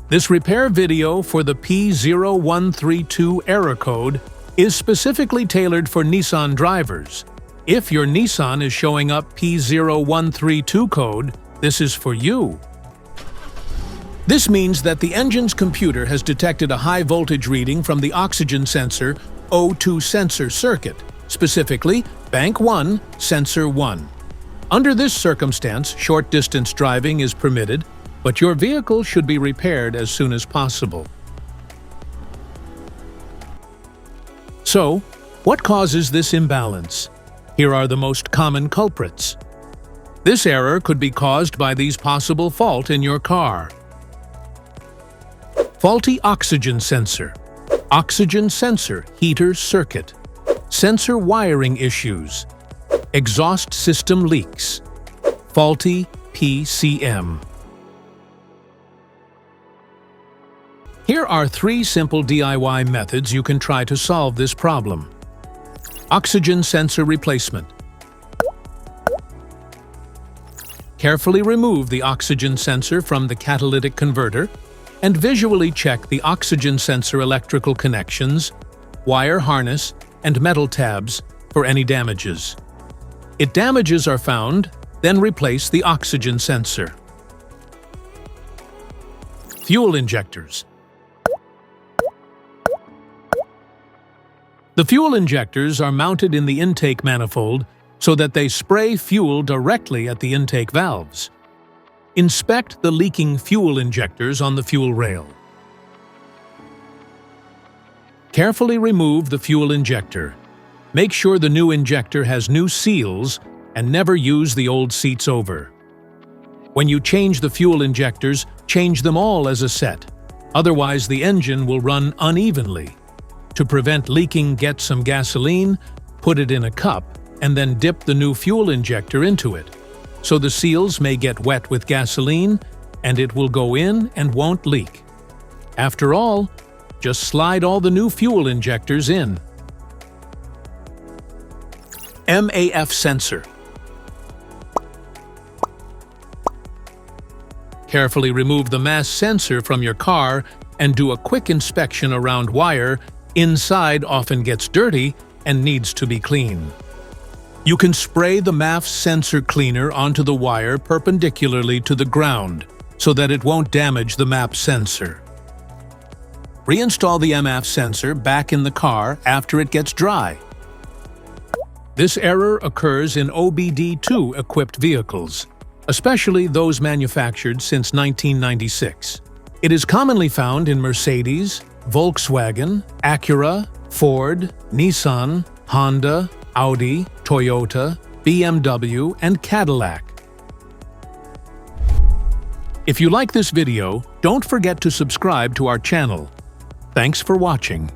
This repair video for the P0132 error code is specifically tailored for Nissan drivers. If your Nissan is showing up P0132 code, this is for you. This means that the engine's computer has detected a high voltage reading from the oxygen sensor O2 sensor circuit, specifically Bank 1, Sensor 1. Under this circumstance, short-distance driving is permitted, but your vehicle should be repaired as soon as possible. So, what causes this imbalance? Here are the most common culprits. This error could be caused by these possible faults in your car. Faulty oxygen sensor, oxygen sensor heater circuit, sensor wiring issues, exhaust system leaks, faulty PCM. Here are 3 simple DIY methods you can try to solve this problem. Oxygen sensor replacement. Carefully remove the oxygen sensor from the catalytic converter and visually check the oxygen sensor electrical connections, wire harness, and metal tabs for any damages. If damages are found, then replace the oxygen sensor. Fuel injectors. The fuel injectors are mounted in the intake manifold so that they spray fuel directly at the intake valves. Inspect the leaking fuel injectors on the fuel rail. Carefully remove the fuel injector. Make sure the new injector has new seals and never use the old seats over. When you change the fuel injectors, change them all as a set. Otherwise, the engine will run unevenly. To prevent leaking, get some gasoline, put it in a cup, and then dip the new fuel injector into it. So the seals may get wet with gasoline, and it will go in and won't leak. After all, just slide all the new fuel injectors in. MAF Sensor. Carefully remove the MAF sensor from your car and do a quick inspection around wire. Inside often gets dirty and needs to be cleaned. You can spray the MAF sensor cleaner onto the wire perpendicularly to the ground so that it won't damage the MAF sensor. Reinstall the MAF sensor back in the car after it gets dry. This error occurs in OBD2 equipped vehicles, especially those manufactured since 1996. It is commonly found in Mercedes, Volkswagen, Acura, Ford, Nissan, Honda, Audi, Toyota, BMW, and Cadillac. If you like this video, don't forget to subscribe to our channel. Thanks for watching.